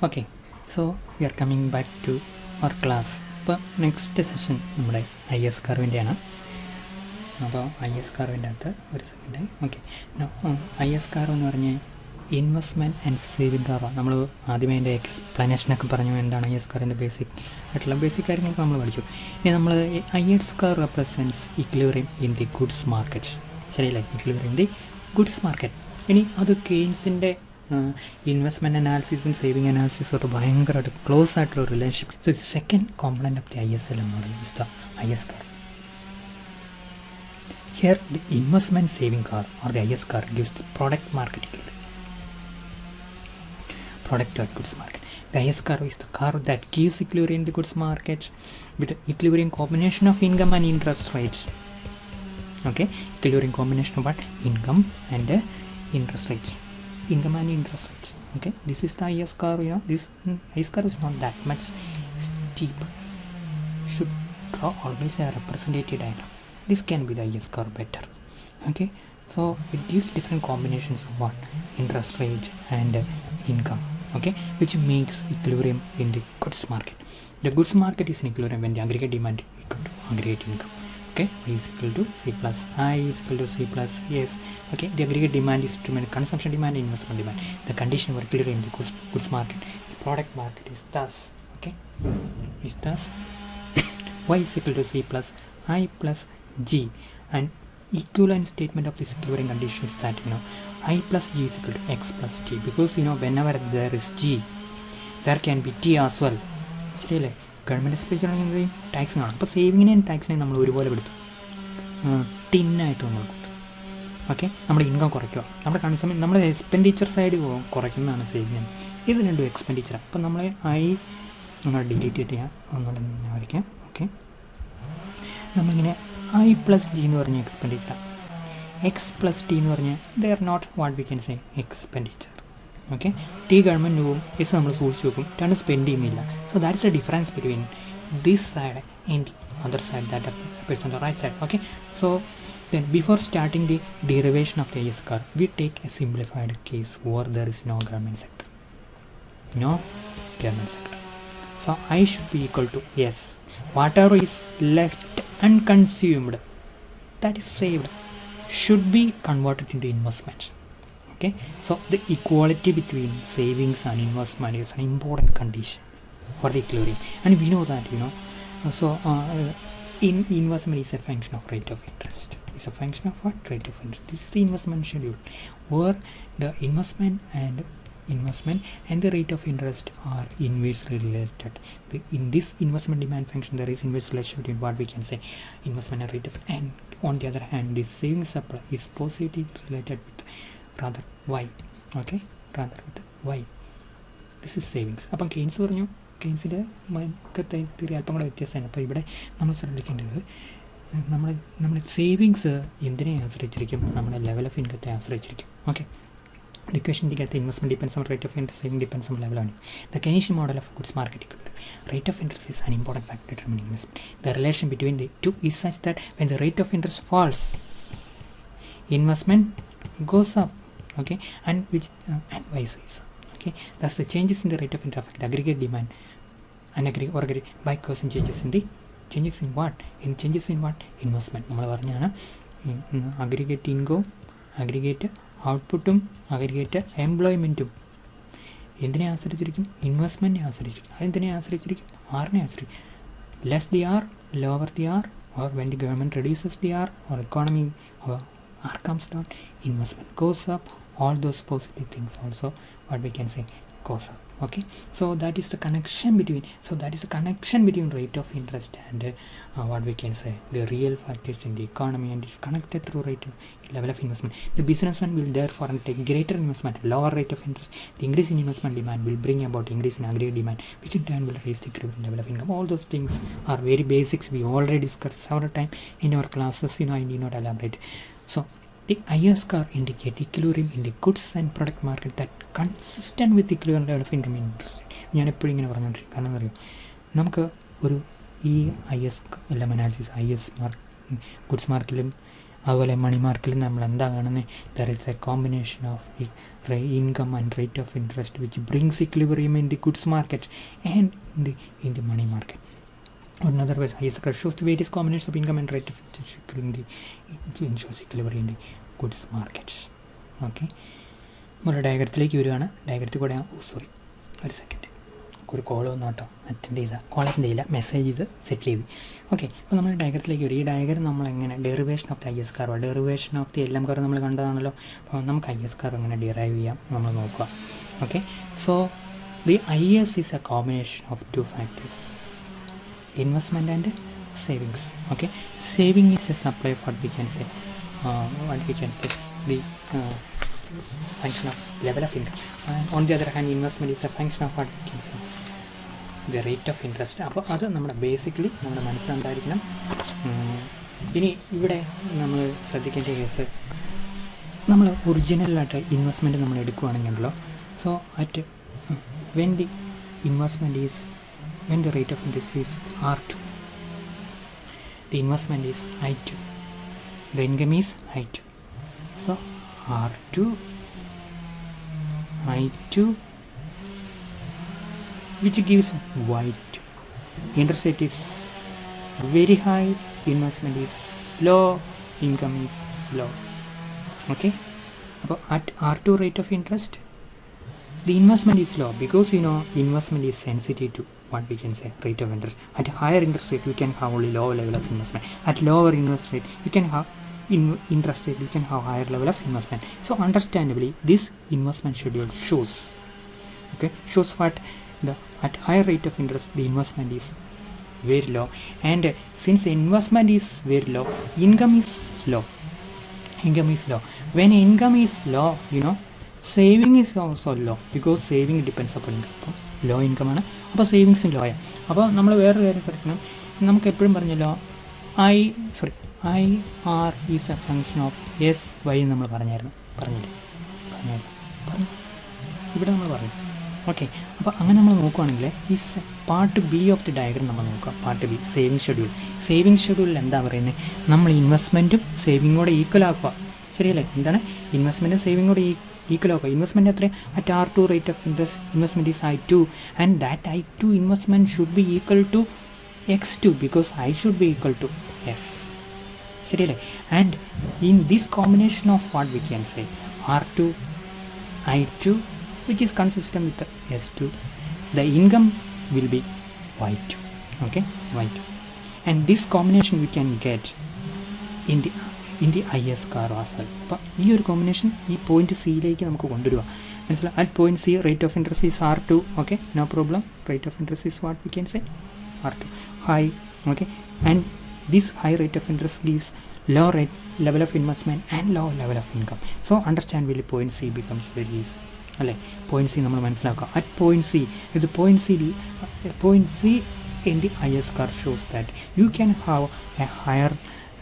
Okay, so we are coming back to our class. ഇപ്പോൾ next session നമ്മുടെ IS കർവിൻ്റെയാണ്. അപ്പോൾ IS കർവിൻ്റെ അകത്ത് ഒരു സെക്കൻഡ്. ഓക്കെ, IS കർവ് എന്ന് പറഞ്ഞാൽ ഇൻവെസ്റ്റ്മെൻറ്റ് ആൻഡ് സേവിങ് കർവാണ്. നമ്മൾ ആദ്യമേ അതിൻ്റെ എക്സ്പ്ലനേഷനൊക്കെ പറഞ്ഞു എന്താണ് IS കർവിൻ്റെ ബേസിക് കാര്യങ്ങളൊക്കെ നമ്മൾ പഠിച്ചു. ഇനി നമ്മൾ IS curve represents equilibrium in the goods market. ശരിയല്ലേ, equilibrium in the goods market. ഇനി അത് കെയ്ൻസിൻ്റെ ഇൻവെസ്റ്റ്മെൻറ്റ് അനാലിസിസും സേവിങ് അനാലിസിസും ഭയങ്കരമായിട്ട് ക്ലോസ് ആയിട്ടുള്ള relationship. So the second component of the ISLM model is the IS curve. Here the investment saving curve or the IS curve gives the product market equilibrium. Product or goods market. The IS curve is the curve that gives equilibrium in the goods market with the equilibrium combination of income and interest rates. Okay, equilibrium combination of what? Income and interest rates. Income and interest rates. Okay, this is the IS curve. You know, this IS curve is not that much steep. Should draw always a representative diagram. This can be the IS curve better. Okay, so it gives different combinations of what? Interest rate and income. Okay, which makes equilibrium in the goods market. The goods market is in equilibrium when the aggregate demand is equal to aggregate income. Okay, Y is equal to C plus I is equal to C plus S. Okay, the aggregate demand is determined consumption demand and investment demand. The condition for equilibrium in the goods market, the product market is thus. Okay, is thus Y is equal to C plus I plus G, and equivalent statement of this equilibrium condition is that I plus G is equal to X plus T, because whenever there is G there can be T as well. ശരിയല്ലേ, government expenditure ആണെങ്കിൽ tax കാണും. അപ്പോൾ സേവിങ്ങിനെയും ടാക്സിനെയും നമ്മൾ ഒരുപോലെ എടുത്തു ടിന്നായിട്ട് നമ്മൾ കൊടുത്തു. Okay, നമ്മുടെ ഇൻകം കുറയ്ക്കുക, നമ്മുടെ എക്സ്പെൻഡിച്ചർ സൈഡ് കുറയ്ക്കുന്നതാണ് സേവിങ്. ഇത് രണ്ടും എക്സ്പെൻഡിച്ചറാണ്. അപ്പോൾ നമ്മൾ നമ്മൾ ഡിലീറ്റ് ചെയ്യാം, ഒന്നുകൂടെ വരയ്ക്കാം. ഓക്കെ, നമ്മളിങ്ങനെ I plus G എന്ന് പറഞ്ഞ എക്സ്പെൻഡിച്ചറാണ്, X plus T എന്ന് പറഞ്ഞാൽ they are not what we can say expenditure. Okay, T government പോവും, എസ് നമ്മൾ സൂക്ഷിച്ച് വെക്കും, രണ്ട് സ്പെൻഡ് ചെയ്യുന്നില്ല. So that is a difference between this side and the other side that appears on the right side. Okay, so then before starting the derivation of the IS curve, we take a simplified case where there is no government sector. So I should be equal to S. Whatever is left unconsumed, that is saved, should be converted into investment. Okay, so the equality between savings and investment is an important condition for the equilibrium, and we know that so in investment is a function of rate of interest. It's a function of what? Rate of interest. This is the investment schedule where the investment and the rate of interest are inversely related. In this investment demand function there is inverse relationship between what we can say investment and rate of, and on the other hand this savings supply is positively related with rather Y. Okay, rather with Y. This is savings. അപ്പം Keynes പറഞ്ഞു, കെയ്ൻസിൻ്റെ തിരി അല്പം കൂടെ വ്യത്യാസമാണ്. അപ്പോൾ ഇവിടെ നമ്മൾ ശ്രദ്ധിക്കേണ്ടത് നമ്മുടെ സേവിങ്സ് എന്തിനെ ആശ്രയിച്ചിരിക്കും? നമ്മുടെ ലെവൽ ഓഫ് ഇൻകത്തെ ആശ്രയിച്ചിരിക്കും. Okay, the equation indicates investment depends on rate of interest, saving depends on level earning. The Keynesian model of goods market equilibrium. Rate of interest is an important factor determining investment. The relation between the two is such that when the rate of interest falls, investment goes up. Okay, and vice versa. Okay, thus the changes in the rate of interest affect aggregate demand and aggregate by causing changes in what? Investment. നമ്മൾ പറഞ്ഞാണ് aggregate income, aggregate ഔട്ട്പുട്ടും aggregate എംപ്ലോയ്മെൻറ്റും എന്തിനെ ആശ്രയിച്ചിരിക്കും? ഇൻവെസ്റ്റ്മെൻറ്റിനെ ആശ്രയിച്ചിരിക്കും. അതെന്തിനെ ആശ്രയിച്ചിരിക്കും? ആറിനെ ആശ്രയിക്കും. Less the R, lower the R, or when the government reduces the R or economy or R comes down, investment goes up. All those positive things also what we can say goes up. Okay, so that is the connection between rate of interest and what we can say the real factors in the economy, and is connected through rate of level of investment. The businessman will therefore take greater investment, lower rate of interest. The increase in investment demand will bring about increase in aggregate demand, which in turn will raise the level of income. All those things are very basics, we already discussed several times in our classes. I need not elaborate. So the IS curve indicate equilibrium in the goods and product market that consistent with equilibrium level of income and interest. ഞാൻ എപ്പോഴും ഇങ്ങനെ പറഞ്ഞുകൊണ്ടിരിക്കും. കാരണം അറിയാം, നമുക്ക് ഈ ISLM analysis, goods മാർക്കറ്റിലും അതുപോലെ മണി മാർക്കറ്റിൽ നമ്മൾ എന്താ കാണുന്നത്? There is A combination of income and rate of interest which brings equilibrium in the goods market and in the money market. Or in other words, ISLM shows the various combinations of income and rate of interest which ensures equilibrium in the goods markets. Okay, നമ്മൾ ഡയഗ്രത്തിലേക്ക് വരികയാണ്. ഡയഗ്രത്തിൽ കൂടെ ഒരു second, ഒരു call വന്നു കേട്ടോ, call attend ചെയ്യില്ല, message ചെയ്ത് സെറ്റിൽ ചെയ്ത്. ഓക്കെ, അപ്പോൾ നമ്മൾ ഡയഗ്രത്തിലേക്ക് വരും. ഈ ഡയഗ്രം നമ്മളെങ്ങനെ derivation of the IS curve, derivation of the LM curve നമ്മൾ കണ്ടതാണല്ലോ. അപ്പോൾ നമുക്ക് IS കർവ് എങ്ങനെ ഡിറൈവ് ചെയ്യാം നമ്മൾ നോക്കുക. Okay, so the IS is A combination of 2 factors, investment and savings. Okay, saving is a supply of what we can say the function of level of income, and on the other hand investment is a function of what we can say the rate of interest. അപ്പോൾ അത് നമ്മുടെ basically നമ്മുടെ മനസ്സിലുണ്ടായിരിക്കണം. ഇനി ഇവിടെ നമ്മൾ ശ്രദ്ധിക്കേണ്ട case, നമ്മൾ ഒറിജിനലായിട്ട് ഇൻവെസ്റ്റ്മെൻറ്റ് നമ്മൾ എടുക്കുകയാണെങ്കിലോ, so at when the rate of interest is R2, the investment is I2, the income is I2. So R2 I2 which gives Y2. Interest rate is very high, investment is low, income is low. Okay, അപ്പോൾ at R2 rate of interest the investment is low because investment is sensitive to what we can say rate of interest. At higher interest rate you can have only lower level of investment. At lower interest rate you can have interest rate you can have higher level of investment. So understandably this investment schedule shows what at higher rate of interest the investment is very low, and since the investment is very low, income is low. When income is low, saving is also low because saving depends upon income. അപ്പോൾ low income ആണ്, അപ്പോൾ സേവിങ്സും law ആണ്. അപ്പോൾ നമ്മൾ വേറൊരു കാര്യം ശ്രദ്ധിക്കണം, നമുക്ക് എപ്പോഴും പറഞ്ഞല്ലോ IR is A function of SY എന്ന് നമ്മൾ പറഞ്ഞില്ല ഇവിടെ നമ്മൾ പറയും. ഓക്കെ, അപ്പോൾ അങ്ങനെ നമ്മൾ നോക്കുകയാണെങ്കിൽ ഈ part B of the diagram നമ്മൾ നോക്കുക. പാർട്ട് B സേവിങ് ഷെഡ്യൂളിൽ എന്താ പറയുന്നത്, നമ്മൾ ഇൻവെസ്റ്റ്മെൻറ്റും സേവിങ്ങും കൂടെ ഈക്വൽ ആക്കുക. ശരിയല്ലേ? എന്താണ് ഇൻവെസ്റ്റ്മെൻറ്റും സേവിങ്ങും കൂടെ ഈക്വൽ ആക്കുക. ഇൻവെസ്റ്റ്മെൻറ്റ് എത്ര? At R2 rate of interest investment is I2 and that I2 investment should be equal to X2 because I should be equal to S. ശരിയല്ലേ? And in this combination of what we can say R2 I2 which is consistent with the S2, the income will be Y2. Okay, Y2, and this combination we can get in the IS curve as well. അപ്പോൾ ഈ ഒരു combination ഈ point സിയിലേക്ക് നമുക്ക് കൊണ്ടുവരിക. മനസ്സിലായി? At point C rate of interest is R2. Okay, no problem. Rate of interest is what we can say R2 high. Okay, and this high rate of interest gives low rate level of investment and low level of income. So understandably point C becomes very easy. അല്ലേ? Point C നമ്മൾ മനസ്സിലാക്കുക. At point C point C in the IS curve shows that you can have a higher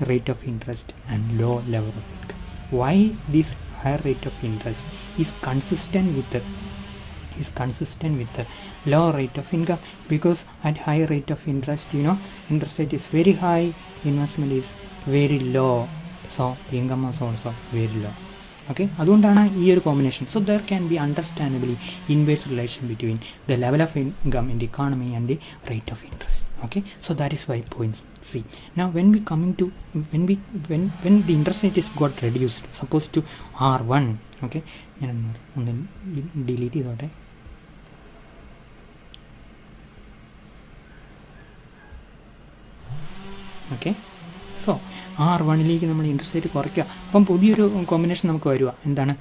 rate of interest and low level of income. Why this higher rate of interest is consistent with the low rate of income? Because at higher rate of interest, interest rate is very high, investment is very low, so the income is also very low. Okay, അതുകൊണ്ടാണ് ഈ ഒരു combination. So there can be understandably inverse relation between the level of income in the economy and the rate of interest. Okay, so that is why point C. Now when the interest rate is got reduced, suppose to R1. Okay, ഞാൻ ഒന്ന് delete ചെയ്തോട്ടെ. Okay, so R1ലേക്ക് നമ്മൾ interest rate കുറയ്ക്കുക. അപ്പം പുതിയൊരു combination നമുക്ക് വരിക. എന്താണ്?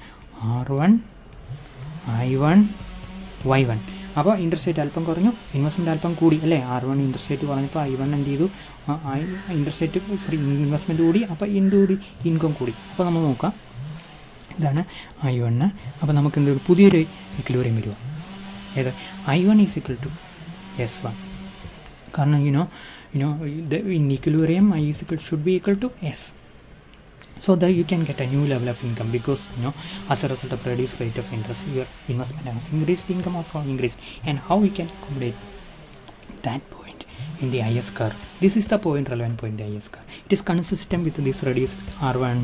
R1 I1 Y1. അപ്പോൾ ഇൻട്രസ്റ്റ് റേറ്റ് അല്പം കുറഞ്ഞു, ഇൻവെസ്റ്റ്മെൻറ്റ് അല്പം കൂടി അല്ലേ? R1 ഇൻട്രസ്റ്റ് റേറ്റ് കുറഞ്ഞപ്പോൾ I1 എന്ത് ചെയ്തു? ഇൻട്രസ്റ്റ് റേറ്റ് ഇൻവെസ്റ്റ്മെൻറ്റ് കൂടി, അപ്പോൾ ഇൻകം കൂടി. അപ്പോൾ നമ്മൾ നോക്കാം, ഇതാണ് I1. അപ്പോൾ നമുക്ക് എന്ത് പുതിയൊരു ഇക്വിലിബ്രിയം വരിക. ഏത്? I1 is equal to S1. കാരണം in equilibrium I is equal should be equal to S. So that you can get a new level of income because as a result of reduced rate of interest your investment has increased, income also increased. And how we can accommodate that point? in the IS curve. This is the point, relevant point in the IS curve. It is consistent with this radius R1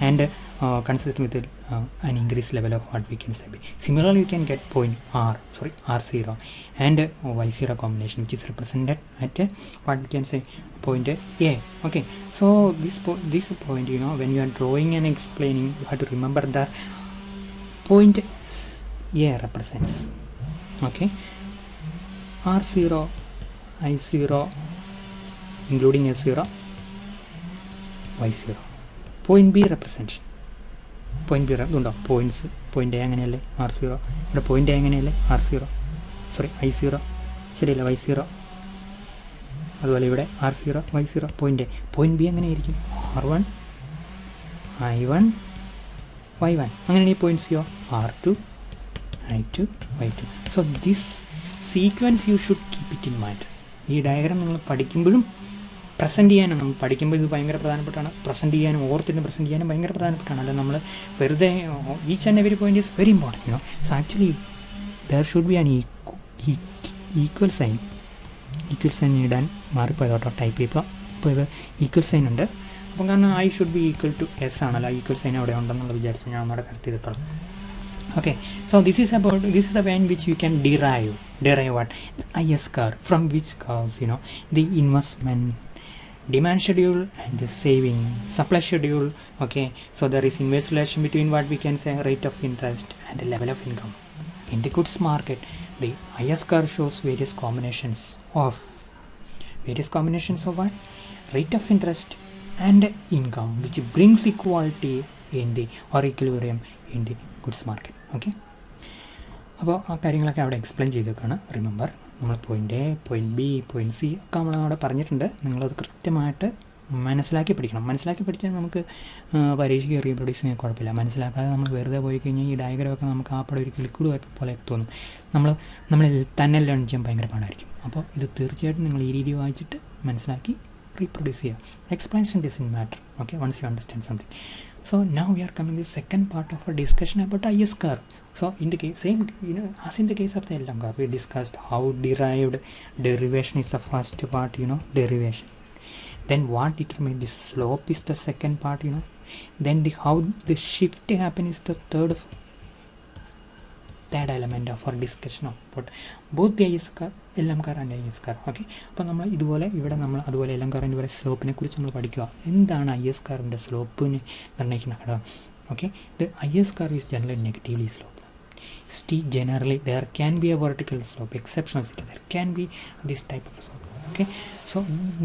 and consistent with an increased level of what we can say. Similarly, you can get point R0 and Y0 combination, which is represented at what we can say point A. Okay, so this point, you know, when you are drawing and explaining, you have to remember that point A represents, okay, R0, I0 including S0, Y0. Point B represents point B ഉണ്ടോ points point A അങ്ങനെയല്ലേ R0, ഇവിടെ point A അങ്ങനെയല്ലേ R0, I0 ശരിയല്ല Y0, അതുപോലെ ഇവിടെ R0 Y0 point A. Point B എങ്ങനെയായിരിക്കും R1 I1 Y1, അങ്ങനെയാണ് ഈ പോയിൻറ്റ് സിയോ R2 I2 Y2. So this sequence you should keep it in mind. ഈ ഡയഗ്രാം നിങ്ങൾ പഠിക്കുമ്പോഴും പ്രസൻറ്റ് ചെയ്യാനും, നമ്മൾ പഠിക്കുമ്പോൾ ഇത് ഭയങ്കര പ്രധാനപ്പെട്ടാണ്. പ്രസൻറ്റ് ചെയ്യാനും ഓർത്തിട്ട് പ്രസൻറ്റ് ചെയ്യാനും ഭയങ്കര പ്രധാനപ്പെട്ടാണ്. അല്ല നമ്മൾ വെറുതെ each and every point is very important, you know. So actually there should be an equal sign ഇടാൻ മാറിപ്പോയത് കേട്ടോ ടൈപ്പ് ചെയ്യുമ്പോൾ. ഇപ്പോൾ ഇത് ഈക്വൽ സൈൻ ഉണ്ട്, അപ്പം കാരണം I should be equal to S ആണല്ലോ, ഈക്വൽ സൈൻ അവിടെ ഉണ്ടെന്നുള്ള വിചാരിച്ച് ഞാൻ ഒന്നുകൂടെ കറക്റ്റ് ചെയ്തിട്ടുള്ളൂ. Okay, so this is the way in which you can derive what the IS curve, from which curves, you know, the investment demand schedule and the saving supply schedule. Okay, so there is inverse relation between what we can say rate of interest and the level of income. In the goods market, the IS curve shows various combinations of what? Rate of interest and income, which brings equality in the or equilibrium in the goods market. Okay, അപ്പോൾ ആ കാര്യങ്ങളൊക്കെ അവിടെ explain ചെയ്തേക്കാണ്. Remember, നമ്മൾ point A, point B, point C ഒക്കെ നമ്മളവിടെ പറഞ്ഞിട്ടുണ്ട്. നിങ്ങളത് കൃത്യമായിട്ട് മനസ്സിലാക്കി പഠിക്കണം. മനസ്സിലാക്കി പഠിച്ചാൽ നമുക്ക് പരീക്ഷയ്ക്ക് റീപ്രൊഡ്യൂസ് ചെയ്യാൻ കുഴപ്പമില്ല. മനസ്സിലാക്കാതെ നമ്മൾ വെറുതെ പോയി കഴിഞ്ഞാൽ ഈ ഡയഗ്രാമൊക്കെ നമുക്ക് ആ പടം ഒരു കിളിക്കൂട് പോലെയൊക്കെ തോന്നും. നമ്മളിൽ തന്നെ ലേൺ ചെയ്യാൻ ഭയങ്കര പാടായിരിക്കും. അപ്പോൾ ഇത് തീർച്ചയായിട്ടും നിങ്ങൾ ഈ രീതി വായിച്ചിട്ട് മനസ്സിലാക്കി റീപ്രൊഡ്യൂസ് ചെയ്യുക. Explanation doesn't matter. Okay, once you understand something. So now we are coming to the second part of our discussion about IS curve. So in the case, same, you know, as in the case of the LM curve, we discussed how derived derivation is the first part, you know, derivation. Then what determines the slope is the second part, you know. Then how the shift happen is the third element of our discussion about both the IS curve, LM curve and IS curve. Okay, അപ്പോൾ നമ്മൾ ഇതുപോലെ ഇവിടെ നമ്മൾ അതുപോലെ LM curve വരെ സ്ലോപ്പിനെ കുറിച്ച് നമ്മൾ പഠിക്കുക. എന്താണ് IS curve സ്ലോപ്പിനെ നിർണ്ണയിക്കുന്ന ഘടകം? Okay, the IS curve is generally negatively sloped. Generally there can be a vertical slope, exceptional situation there can be this type of slope. Okay, so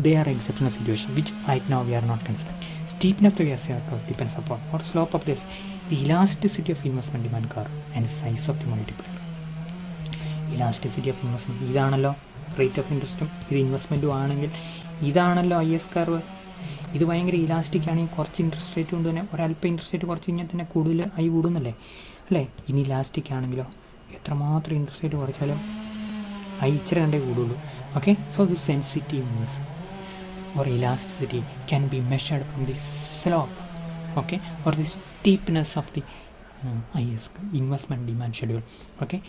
they are exceptional situation which right now we are not considering. Steepness of the IS curve depends upon or slope of this the elasticity of investment demand curve and size of the multiplier. Elasticity of investment, ഇതാണല്ലോ rate of ഇൻട്രസ്റ്റും ഇത് ഇൻവെസ്റ്റ്മെൻറ്റും ആണെങ്കിൽ ഇതാണല്ലോ IS curve. ഇത് ഭയങ്കര elastic ആണെങ്കിൽ കുറച്ച് interest rate കൊണ്ട് തന്നെ ഒരല്പം ഇൻട്രസ്റ്റ് റേറ്റ് കുറച്ച് കഴിഞ്ഞാൽ തന്നെ കൂടുതൽ കൂടുന്നല്ലേ അല്ലേ. ഇനി ഇലാസ്റ്റിക് ആണെങ്കിലോ എത്രമാത്രം ഇൻട്രസ്റ്റ് റേറ്റ് കുറച്ചാലും ഇച്ചിരി കണ്ടേ കൂടുള്ളൂ. Okay, so this sensitiveness or elasticity can be measured from the slope, okay, or the steepness of the IS investment demand schedule. Okay,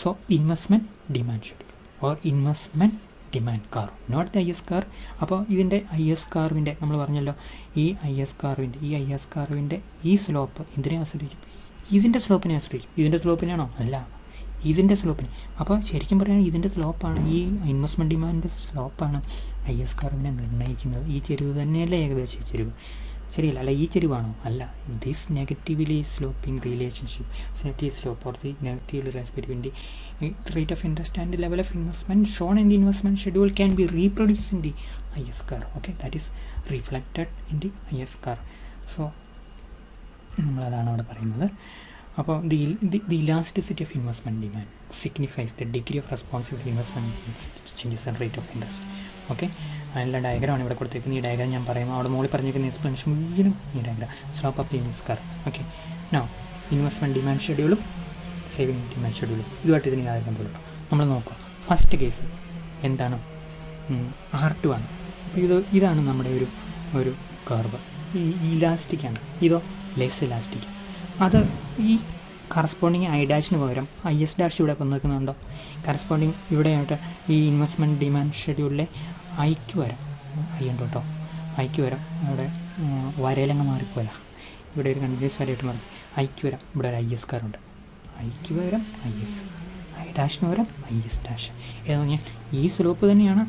so investment demand schedule or investment demand curve, not the IS curve. അപ്പോൾ ഇതിൻ്റെ IS കർവിൻ്റെ നമ്മൾ പറഞ്ഞല്ലോ, ഈ IS കർവിൻ്റെ ഈ slope ഇതിനെ ആശ്രയിക്കും, ഇതിൻ്റെ സ്ലോപ്പിനെ ആശ്രയിക്കും. ഇതിൻ്റെ സ്ലോപ്പിനാണോ? അല്ല, ഇതിൻ്റെ സ്ലോപ്പിന്. അപ്പോൾ ശരിക്കും പറയുകയാണെങ്കിൽ ഇതിൻ്റെ സ്ലോപ്പാണ്, ഈ ഇൻവെസ്റ്റ്മെൻറ്റ് ഡിമാൻഡിൻ്റെ സ്ലോപ്പാണ് IS കർവിനെ നിർണ്ണയിക്കുന്നത്. ഈ ചെരിവ് തന്നെയല്ലേ ഏകദേശം ഈ ചെരിവ്? ശരിയല്ല, അല്ല ഈ ചെരിവാണോ? അല്ല. This negatively sloping relationship, negative slope or the negative relation between the rate of interest and the level of investment shown in the investment schedule can be reproduced in the IS curve. Okay, that is reflected in the IS curve. So നമ്മളതാണ് അവിടെ പറയുന്നത്. അപ്പോൾ the elasticity of investment demand signifies the degree of responsive investment changes and rate of interest. Okay, അതിനുള്ള ഡയഗ്രാമാണ് ഇവിടെ കൊടുത്തേക്കുന്നത്. ഈ diagram ഞാൻ പറയുമ്പോൾ അവിടെ മുകളിൽ പറഞ്ഞിരിക്കുന്ന എക്സ്പ്ലനേഷൻ മുഴുവനും ഈ diagram slope of the IS curve. Okay, now investment demand ഷെഡ്യൂളും സേവിങ് ഡിമാൻഡ് ഷെഡ്യൂളും ഇതുമായിട്ട് ഇതിന് യാതൊരു ബന്ധമില്ല. നമ്മൾ നോക്കാം. ഫസ്റ്റ് കേസ് എന്താണ്? R2 ആണ്. അപ്പോൾ ഇതാണ് നമ്മുടെ ഒരു കർവ്. ഈ ഇലാസ്റ്റിക്കാണ്. ഇതോ ലെസ് ഇലാസ്റ്റിക്. അത് ഈ കറസ്പോണ്ടിങ് ഐ ഡാഷിന് പകരം ഐ എസ് ഡാഷ് ഇവിടെ വന്നിരിക്കുന്നുണ്ടോ? കറസ്പോണ്ടിങ് ഇവിടെയായിട്ട് ഈ ഇൻവെസ്റ്റ്മെൻറ്റ് ഡിമാൻഡ് ഷെഡ്യൂളിലെ ഐക്ക് വരാം, ഐ ഉണ്ട് കേട്ടോ, ഐക്ക് വരാം. ഇവിടെ വരയിലങ്ങ് മാറിപ്പോയാ, ഇവിടെ ഒരു കണ്ടിന്യൂസ് വരയായിട്ട് മറിച്ച് ഐക്ക് വരാം. ഇവിടെ ഒരു ഐ എസ് കാറുണ്ട്, ഐക്ക് പകരം ഐ എസ്, ഐ ഡാഷിന് പകരം ഐ എസ് ഡാഷ്. എന്ന് പറഞ്ഞാൽ ഈ സ്ലോപ്പ് തന്നെയാണ്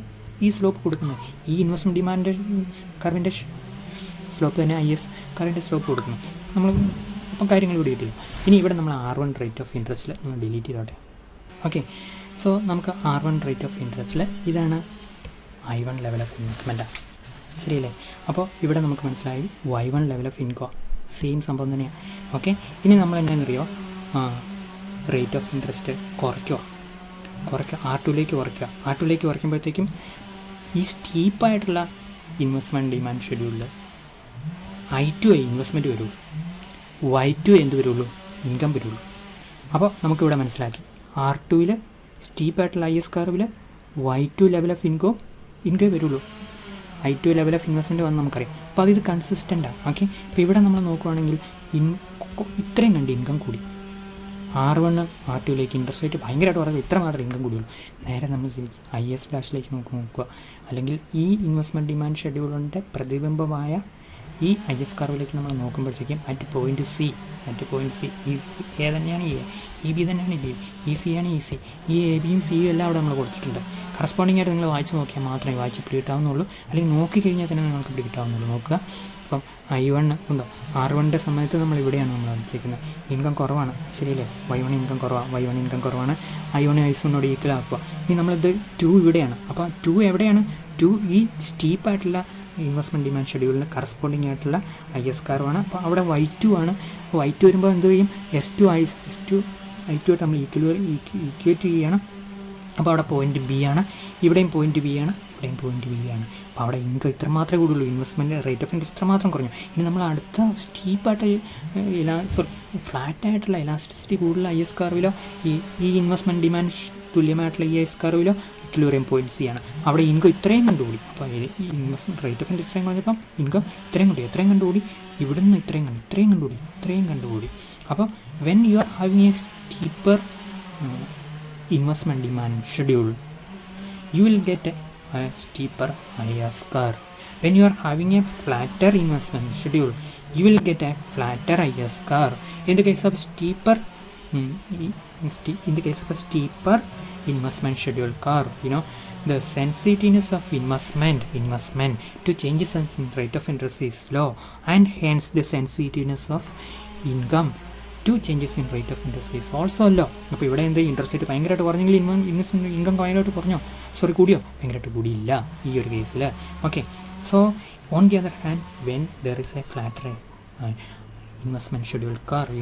ഈ സ്ലോപ്പ് കൊടുക്കുന്നത്. ഈ ഇൻവെസ്റ്റ്മെൻറ്റ് ഡിമാൻഡ് കർവിൻ്റെ സ്ലോപ്പ് തന്നെ ഐ എസ് കറിൻ്റെ സ്ലോപ്പ് കൊടുക്കുന്നു. നമ്മൾ അപ്പം കാര്യങ്ങൾ ഇവിടെ കിട്ടില്ല. ഇനി ഇവിടെ നമ്മൾ R1 റേറ്റ് ഓഫ് ഇൻട്രസ്റ്റിൽ ഒന്ന് ഡിലീറ്റ് ചെയ്തോട്ടെ. ഓക്കെ, സോ നമുക്ക് R1 റേറ്റ് ഓഫ് ഇൻട്രസ്റ്റിൽ ഇതാണ് I1 ലെവൽ ഓഫ് ഇൻവെസ്റ്റ്മെൻറ്റാണ്, ശരിയല്ലേ? അപ്പോൾ ഇവിടെ നമുക്ക് മനസ്സിലായി Y1 level of income same സംഭവം തന്നെയാണ്. ഓക്കെ, ഇനി നമ്മൾ എന്താണെന്നറിയോ, റേറ്റ് ഓഫ് ഇൻട്രസ്റ്റ് കുറയ്ക്കുക, R2ലേക്ക് കുറയ്ക്കുക. R2ലേക്ക് കുറയ്ക്കുമ്പോഴത്തേക്കും ഈ സ്റ്റീപ്പായിട്ടുള്ള ഇൻവെസ്റ്റ്മെൻറ്റ് ഡിമാൻഡ് ഷെഡ്യൂളിൽ I2 ഇൻവെസ്റ്റ്മെൻറ്റ് വരുള്ളൂ, Y2 എന്ത് വരുള്ളൂ, ഇൻകം വരുള്ളൂ. അപ്പോൾ നമുക്കിവിടെ മനസ്സിലാക്കി R2ൽ സ്റ്റീപ്പായിട്ടുള്ള IS കർവിൽ Y2 ലെവൽ ഓഫ് ഇൻകം വരുള്ളൂ, I2 ലെവൽ ഓഫ് ഇൻവെസ്റ്റ്മെൻറ്റ് വന്ന് നമുക്കറിയാം. അപ്പോൾ അതിത് കൺസിസ്റ്റൻ്റാണ്. ഓക്കെ, ഇപ്പോൾ ഇവിടെ നമ്മൾ നോക്കുകയാണെങ്കിൽ ഇത്രയും കണ്ട് ഇൻകം കൂടി, R1 R2ലേക്ക് ഇൻട്രസ്റ്റ് റേറ്റ് ഭയങ്കരമായിട്ട് പറയുന്നത് ഇത്ര മാത്രമേ ഇൻകം കൂടിയുള്ളൂ. നേരെ നമ്മൾ തിരിച്ച് IS ഡാഷിലേക്ക് നോക്കുക, അല്ലെങ്കിൽ ഈ ഇൻവെസ്റ്റ്മെൻറ്റ് ഡിമാൻഡ് ഷെഡ്യൂളിൻ്റെ പ്രതിബിംബമായ ഈ IS കർവിലേക്ക് നമ്മൾ നോക്കുമ്പോഴത്തേക്കും അറ്റ് പോയിൻറ്റ് സി എ തന്നെയാണ് ഈ ബി തന്നെയാണ് ബി, ഈ സി ആണ് ഈ സി, ഈ എ ബിയും സിയും എല്ലാം അവിടെ നമ്മൾ കൊടുത്തിട്ടുണ്ട്. കറസ്പോണ്ടിങ് ആയിട്ട് നിങ്ങൾ വായിച്ച് നോക്കിയാൽ മാത്രമേ വായിച്ച് പിടികിട്ടാവുന്നുള്ളൂ, അല്ലെങ്കിൽ നോക്കിക്കഴിഞ്ഞാൽ തന്നെ നിങ്ങൾക്ക് പിടികിട്ടാവുന്നുള്ളൂ. നോക്കുക, അപ്പം I1 ഉണ്ടോ, R1ൻ്റെ സമയത്ത് നമ്മൾ ഇവിടെയാണ് നമ്മൾ വരച്ചിരിക്കുന്നത്. ഇൻകം കുറവാണ്, ശരിയല്ലേ? Y1 ഇൻകം കുറവാണ്. I1 I1 ഈക്വൽ ആക്കുക. ഇനി നമ്മളിത് 2 ഇവിടെയാണ്. അപ്പോൾ 2 എവിടെയാണ്? 2 ഈ സ്റ്റീപ്പായിട്ടുള്ള ഇൻവെസ്റ്റ്മെൻറ്റ് ഡിമാൻഡ് ഷെഡ്യൂളിന് കറസ്പോണ്ടിങ് ആയിട്ടുള്ള IS കർവാണ്. അപ്പോൾ അവിടെ Y2 ആണ്. Y2 വരുമ്പോൾ എന്ത് ചെയ്യും, S2 I2 ആയിട്ട് നമ്മൾ ഈക്വേറ്റ് ചെയ്യണം. അപ്പോൾ അവിടെ പോയിൻറ്റ് ബി ആണ്, ഇവിടെയും പോയിൻറ്റ് ബി ആണ്, ഇവിടെയും പോയിൻറ്റ് ബി ആണ്. അപ്പോൾ അവിടെ ഇൻകം ഇത്ര മാത്രമേ കൂടുള്ളൂ, ഇൻവെസ്റ്റ്മെൻറ്റ് റേറ്റ് ഓഫ് ഇൻട്രസ്റ്റ് ഇത്ര മാത്രം കുറഞ്ഞു. ഇനി നമ്മൾ അടുത്ത സ്റ്റീപ്പായിട്ട് ഫ്ലാറ്റായിട്ടുള്ള ഇലാസ്റ്റിസിറ്റി കൂടുതൽ IS കർവിലോ ഈ ഇൻവെസ്റ്റ്മെൻറ്റ് ഡിമാൻഡ് തുല്യമായിട്ടുള്ള ഈ IS കർവിലോ ഇക്വിലിബ്രിയം പോയിൻറ്റ് സി ആണ്. അവിടെ ഇൻകം ഇത്രയും കണ്ടുകൂടി. അപ്പോൾ ഈ ഇൻവെസ്റ്റ്മെൻറ്റ് റേറ്റ് ഓഫ് ഇൻട്രസ്റ്റ് ഇത്രയും കുറഞ്ഞപ്പം ഇൻകം ഇത്രയും കണ്ടുകൂടി, ഇവിടുന്ന് ഇത്രയും കണ്ടുകൂടി. അപ്പോൾ when you are having A steeper investment demand schedule, you will get a steeper IS curve. When you are having a flatter investment schedule, you will get a flatter IS curve. In the case of steeper investment schedule curve, the sensitiveness of investment to changes in rate of interest is low, and hence the sensitiveness of income to changes in rate of interest is also low. അപ്പോൾ ഇവിടെ എന്ത് interest rate ഭയങ്കരമായിട്ട് കുറഞ്ഞെങ്കിൽ investment income ഭയങ്കരമായിട്ട് കുറഞ്ഞോ, കൂടിയോ? ഭയങ്കരമായിട്ട് കൂടിയില്ല ഈ ഒരു കേസിൽ. Okay, so on the other hand when there is A flatter investment schedule curve,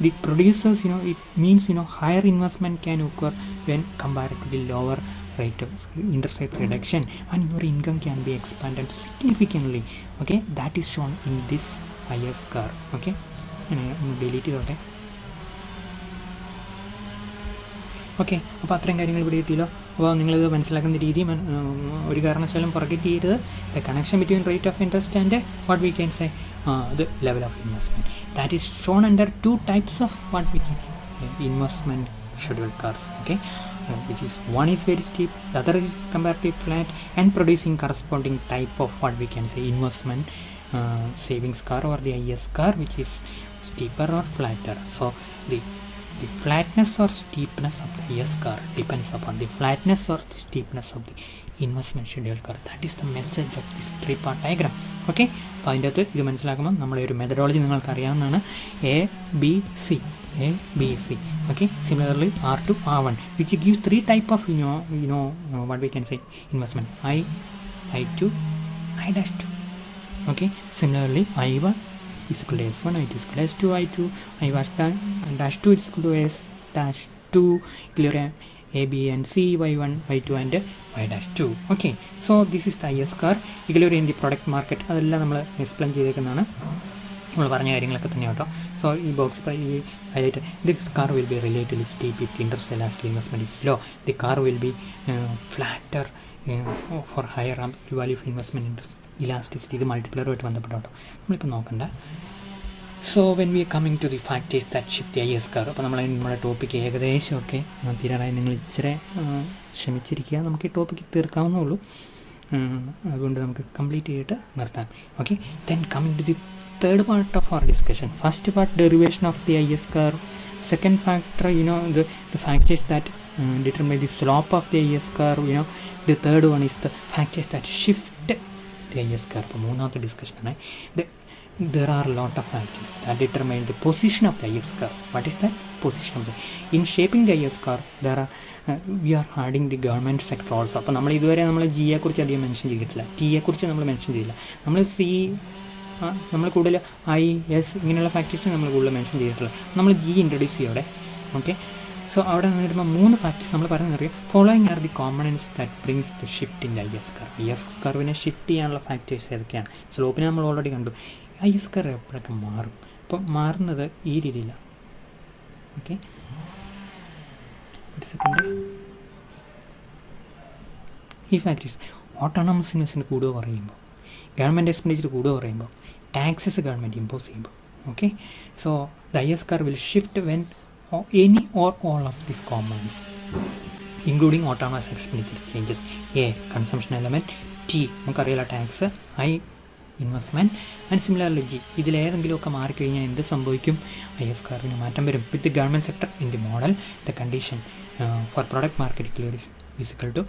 the producers, it means higher investment can occur when comparatively lower rate of interest rate reduction, and your income can be expanded significantly. Okay, that is shown in this IS curve. Okay, delete ചെയ്തോട്ടെ. Okay, അപ്പോൾ അത്രയും കാര്യങ്ങൾ ഇവിടെ കിട്ടിയല്ലോ. അപ്പോൾ നിങ്ങളിത് മനസ്സിലാക്കുന്ന രീതി ഒരു കാരണവശാലും ഫർഗെറ്റ് ചെയ്യരുത്. The connection between rate of interest and what we can say the level of investment, that is shown under 2 types of what we can investment schedule curves. Okay, which is one is very steep, the other is comparatively flat and producing corresponding type of what we can say investment savings curve or the IS curve, which is steeper or flatter. So the flatness or steepness of the IS curve depends upon the flatness or the steepness of the investment schedule curve. That is the message of this 3-part diagram. Okay, അപ്പോൾ അതിൻ്റെ അകത്ത് ഇത് മനസ്സിലാക്കുമ്പോൾ നമ്മുടെ ഒരു methodology നിങ്ങൾക്ക് അറിയാവുന്നതാണ്. ABC. Okay, similarly R2 R1, which gives 3 type of what we can say investment, I2 I-2. Okay, similarly I1 is equal to S1, I2 is equal to S2, I2 I-2 is equal to S-2, equilibrium A, B and C, Y1, Y2 and Y-2. Okay, so this is the IS curve. Equilibrium in the product market, അതെല്ലാം നമ്മൾ explain ചെയ്തേക്കുന്നതാണ്, നമ്മൾ പറഞ്ഞ കാര്യങ്ങളൊക്കെ തന്നെ കേട്ടോ. So ഈ box ഈ highlight, this curve will be relatively steep if interest elastic investment is low. The curve will be flatter for higher value of investment interest elasticity. ഇത് മൾട്ടിപ്ലറുമായിട്ട് ബന്ധപ്പെട്ടോ. നമ്മളിപ്പോൾ നോക്കണ്ട so when we coming to the factors that shift the IS curve, അപ്പോൾ നമ്മുടെ topic ഏകദേശമൊക്കെ തീരാറായി. നിങ്ങൾ ഇച്ചിരി ക്ഷമിച്ചിരിക്കുക, നമുക്ക് ഈ ടോപ്പിക്ക് തീർക്കാവുന്നുള്ളൂ. അതുകൊണ്ട് നമുക്ക് കംപ്ലീറ്റ് ചെയ്തിട്ട് നിർത്താം. Okay, then coming to the third part of our discussion. First part, derivation of the IS curve. Second factor, the factors that determine the slope of the IS curve. The third one is the factors that shift the IS curve. അപ്പോൾ മൂന്നാമത്തെ discussion ആണ്. There are a lot of factors that determine the position of the IS curve. What is that position of the? In shaping the IS curve, we are adding the government sector also. അപ്പോൾ നമ്മൾ ഇതുവരെ ജിയെക്കുറിച്ച് അധികം mention ചെയ്തിട്ടില്ല, ടിയെക്കുറിച്ച് നമ്മൾ mention ചെയ്തില്ല. നമ്മൾ കൂടുതൽ IS ഇങ്ങനെയുള്ള ഫാക്ടേഴ്സ് നമ്മൾ കൂടുതൽ മെൻഷൻ ചെയ്തിട്ടുള്ളത്. നമ്മൾ ജി ഇൻട്രൊഡ്യൂസ് ചെയ്യോടെ. ഓക്കെ, സോ അവിടെ വരുമ്പോൾ 3 ഫാക്ടേഴ്സ് നമ്മൾ പറഞ്ഞറിയാം. Following are the components that brings the shift in IS curve. IS curveനെ ഷിഫ്റ്റ് ചെയ്യാനുള്ള ഫാക്ടേഴ്സ് ഏതൊക്കെയാണ്? സ്ലോപ്പിനെ നമ്മൾ ഓൾറെഡി കണ്ടു. IS curve എപ്പോഴൊക്കെ മാറും? അപ്പം മാറുന്നത് ഈ രീതിയിലാണ്. ഓക്കെ, ഒരു സെക്കൻഡ്. ഈ ഫാക്ടേഴ്സ് ഓട്ടോണമസ് ഇൻവെസ്റ്റ്മെൻറ്റ് കൂടുക കുറയുമ്പോൾ, ഗവൺമെൻറ് എക്സ്പെൻഡിച്ചർ കൂടുക കുറയുമ്പോൾ, ടാക്സസ് ഗവൺമെൻറ് ഇമ്പോസ് ചെയ്യുമ്പോൾ. Okay, so the IS curve will shift when any or all of these components, including autonomous expenditure changes. A, consumption element. T, നമുക്കറിയാലോ tax. I, investment. And similarly G, ഇതിലേതെങ്കിലുമൊക്കെ മാറിക്കഴിഞ്ഞാൽ എന്ത് സംഭവിക്കും? IS curve മാറ്റം വരും. With the government sector in the model, the condition for product market clear is equal to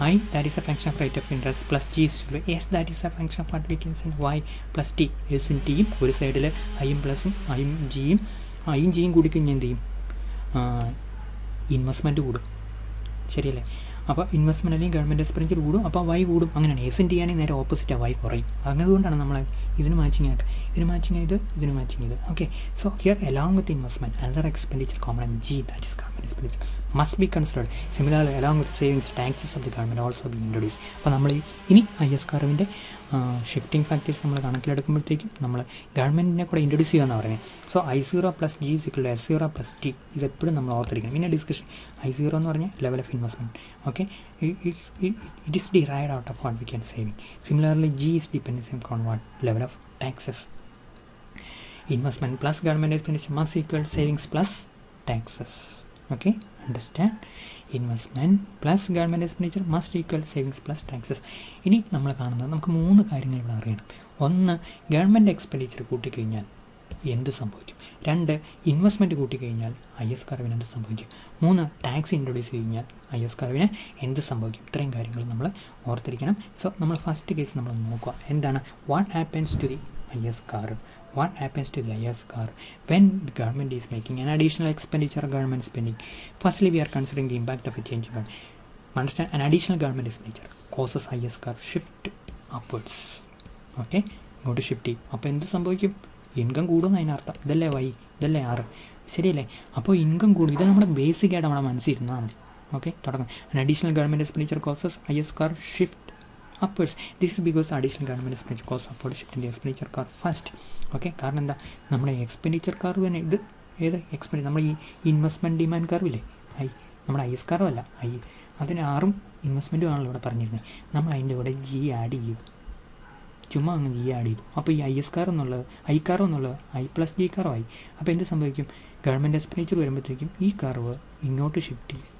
I, that is a function of rate of interest, plus G is equal to S, that is a function of what we can say Y plus T. എസും ടിയും ഒരു സൈഡിൽ ഐയും പ്ലസും ഐയും ജിയും കൂടിക്കഴിഞ്ഞാൽ എന്ത് ചെയ്യും? ഇൻവെസ്റ്റ്മെൻറ്റ് കൂടും. ശരിയല്ലേ? അപ്പോൾ ഇൻവെസ്റ്റ്മെൻറ്റ് അല്ലെങ്കിൽ ഗവൺമെൻറ് എക്സ്പെൻഡിച്ചർ കൂടും, അപ്പോൾ വൈ കൂടും. അങ്ങനെയാണ്. എസും ടി ആണെങ്കിൽ നേരെ ഓപ്പോസിറ്റാണ്, വൈ കുറയും. അതുകൊണ്ടാണ് നമ്മൾ ഇതിന് മാച്ചിങ് ആയിട്ട് ഇതിന് മാച്ചിങ് ചെയ്ത്. Okay, so here along with investment another expenditure component G, that is government expenditure, must be considered. Similarly, along with savings, taxes of the government also be introduced. അപ്പോൾ നമ്മൾ ഇനി IS curve ഷിഫ്റ്റിംഗ് ഫാക്ടേഴ്സ് നമ്മൾ കണക്കിലെടുക്കുമ്പോഴത്തേക്കും നമ്മൾ ഗവൺമെൻറ്റിനെ കൂടെ introduce ചെയ്യാമെന്നാണ് പറയുന്നത്. So I0 plus G is equal to S0 plus T. ഇതെപ്പോഴും നമ്മൾ ഓർത്തിരിക്കണം. പിന്നെ ഡിസ്കഷൻ I0 എന്ന് പറഞ്ഞാൽ level of investment. Okay, it is derived out of what we can saving. Similarly G is dependence on what? Level of taxes. Investment plus government expenditure must equal savings plus taxes. Okay, understand? Investment plus government expenditure must equal savings plus taxes. ഇനി നമ്മൾ കാണുന്നത് നമുക്ക് 3 കാര്യങ്ങൾ ഇവിടെ അറിയണം. 1, government expenditure കൂട്ടിക്കഴിഞ്ഞാൽ എന്ത് സംഭവിക്കും? 2, investment കൂട്ടിക്കഴിഞ്ഞാൽ IS curve എന്ത് സംഭവിക്കും? 3, ടാക്സ് ഇൻട്രൊഡ്യൂസ് കഴിഞ്ഞാൽ IS curve എന്ത് സംഭവിക്കും? ഇത്രയും കാര്യങ്ങൾ നമ്മൾ ഓർത്തിരിക്കണം. സോ നമ്മൾ ഫസ്റ്റ് കേസ് നമ്മൾ നോക്കുക. എന്താണ്? What happens to the IS curve? What happens to the IS curve when the government is making an additional expenditure or government spending? Firstly, we are considering the impact of a change in government. Understand, an additional government expenditure causes IS curve shift upwards. Okay, go to shift. അപ്പോൾ എന്ത് സംഭവിക്കും? Income കൂടുമെന്ന് അതിനർത്ഥം. ഇതല്ലേ Y, ഇതല്ലേ ആറ്, ശരിയല്ലേ? അപ്പോൾ income കൂടും. ഇത് നമ്മുടെ ബേസിക് ആയിട്ട് നമ്മുടെ മനസ്സിരുന്നാൽ മതി. ഓക്കെ, തുടങ്ങാം. an additional government expenditure causes IS curve shift upwards. This is because additional government expenditure cause upward shift in the expenditure curve first. Okay, കാരണം എന്താ? നമ്മുടെ എക്സ്പെൻഡിച്ചർ കർവ് തന്നെ ഇത് നമ്മൾ ഈ ഇൻവെസ്റ്റ്മെൻറ്റ് ഡിമാൻഡ് കർവില്ലേ, നമ്മുടെ IS curve അല്ല, അതിന് ആറും ഇൻവെസ്റ്റ്മെൻറ്റും ആണല്ലോ ഇവിടെ പറഞ്ഞിരുന്നത്. നമ്മൾ അതിൻ്റെ കൂടെ ജി ആഡ് ചെയ്യും, ചുമ്മാ അങ്ങ് ജി ആഡ് ചെയ്തു. അപ്പോൾ ഈ IS curve എന്നുള്ളത് I പ്ലസ് ജി കർവായി. അപ്പോൾ എന്ത് സംഭവിക്കും? ഗവൺമെൻറ് എക്സ്പെൻഡിച്ചർ വരുമ്പോഴത്തേക്കും ഈ കർവ് ഇങ്ങോട്ട് ഷിഫ്റ്റ് ചെയ്യും.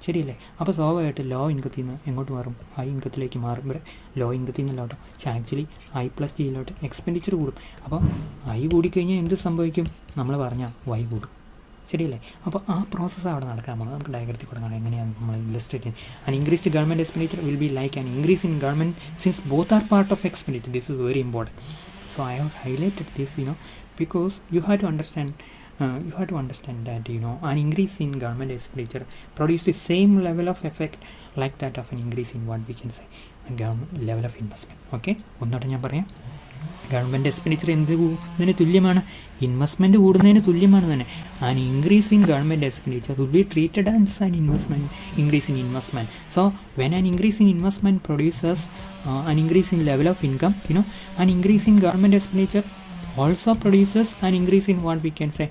ശരിയല്ലേ? അപ്പോൾ സ്വാഭാവികമായിട്ട് ലോ ഇൻകത്തിൽ നിന്ന് എങ്ങോട്ട് മാറും? ഹൈ ഇൻകത്തിലേക്ക് മാറും. ഇവിടെ ലോ ഇൻകത്തിൽ നിന്നല്ലോട്ടോ, ആക്ച്വലി I പ്ലസ് ജിയിലോട്ട് എക്സ്പെൻഡിച്ചർ കൂടും. അപ്പോൾ I കൂടിക്കഴിഞ്ഞാൽ എന്ത് സംഭവിക്കും? നമ്മൾ പറഞ്ഞാൽ Y കൂടും. ശരിയല്ലേ? അപ്പോൾ ആ പ്രോസസ്സ് അവിടെ നടക്കാൻ പോകുന്നത്. നമുക്ക് ഡയഗ്രത്തിൽ കൊടുക്കണം എങ്ങനെയാണ് നമ്മൾ ഇല്ലസ്ട്രേറ്റ് ചെയ്യുന്നത്. And increased government expenditure will be like an increase in government since both are part of expenditure. This is very important. So I have highlighted this because you have to understand that an increase in government expenditure produces the same level of effect like that of an increase in what we can say a government level of investment. Okay, ഒന്നോട്ട് ഞാൻ പറയാം. Government expenditure എന്തിന് തുല്യമാണ്? Investment കൂടുന്നതിന് തുല്യമാണ് തന്നെ. An increase in government expenditure will be treated as an increase in investment. So when an increase in investment produces an increase in level of income, an increase in government expenditure also produces an increase in what we can say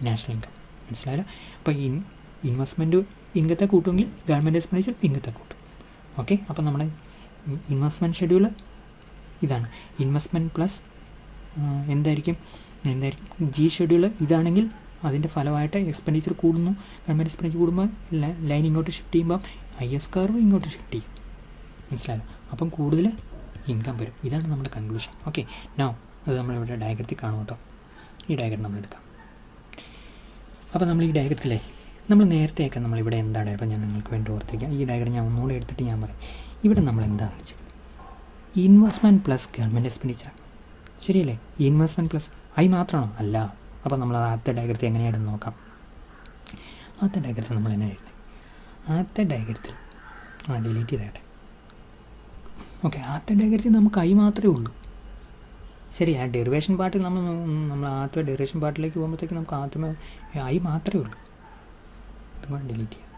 national income. മനസ്സിലായല്ലോ? അപ്പോൾ investment ഇൻകത്തെ കൂട്ടുമെങ്കിൽ government expenditure ഇൻകത്തെ കൂട്ടും. Okay, അപ്പോൾ നമ്മുടെ investment schedule ഇതാണ്. Investment plus എന്തായിരിക്കും G schedule ഇതാണെങ്കിൽ അതിൻ്റെ ഫലമായിട്ട് എക്സ്പെൻഡിച്ചർ കൂടുന്നു. ഗവൺമെൻറ് എക്സ്പെൻഡിച്ചർ കൂടുമ്പോൾ ലൈൻ ഇങ്ങോട്ട് ഷിഫ്റ്റ് ചെയ്യുമ്പോൾ IS കർവ് ഇങ്ങോട്ട് ഷിഫ്റ്റ് ചെയ്യും. മനസ്സിലായോ? അപ്പം കൂടുതൽ ഇൻകം വരും. ഇതാണ് നമ്മുടെ കൺക്ലൂഷൻ. ഓക്കെ, നൗ അത് നമ്മളിവിടെ ഡയഗ്രത്തിൽ കാണും കേട്ടോ. ഈ ഡയഗ്രം നമ്മളെടുക്കാം. അപ്പോൾ നമ്മൾ ഈ ഡയഗ്രത്തിലെ നമ്മൾ നേരത്തെയൊക്കെ നമ്മളിവിടെ എന്താണ്, അപ്പോൾ ഞാൻ നിങ്ങൾക്ക് വേണ്ടി ഓർത്തിരിക്കാം. ഈ ഡയഗ്രം ഞാൻ ഒന്നുകൂടെ എടുത്തിട്ട് ഞാൻ പറയാം. ഇവിടെ നമ്മൾ എന്താണെന്ന് വെച്ചാൽ ഇൻവെസ്റ്റ്മെൻറ്റ് പ്ലസ് ഗവൺമെൻറ് എക്സ്പെൻഡിച്ചർ, ശരിയല്ലേ? ഇൻവെസ്റ്റ്മെൻറ്റ് പ്ലസ് ഐ മാത്രമാണോ? അല്ല. അപ്പോൾ നമ്മൾ ആദ്യത്തെ ഡയഗ്രത്തിൽ എങ്ങനെയായിരുന്നു നോക്കാം. ആദ്യത്തെ ഡയഗ്രത്തിൽ നമ്മൾ എങ്ങനെയായിരുന്നു, ആദ്യത്തെ ഡയഗ്രത്തിൽ ഡിലീറ്റ് ചെയ്തേട്ടെ. ഓക്കെ, ആദ്യത്തെ ഡയഗ്രത്തിൽ നമുക്ക് ഐ മാത്രമേ ഉള്ളൂ. ശരി, ആ ഡെറിവേഷൻ പാർട്ടിൽ നമ്മൾ ആദ്യത്തെ ഡെറിവേഷൻ പാർട്ടിലേക്ക് പോകുമ്പോഴത്തേക്ക് നമുക്ക് ആദ്യമേ ഐ മാത്രമേ ഉള്ളൂ. അതുകൊണ്ട് ഡിലീറ്റ് ചെയ്യാം.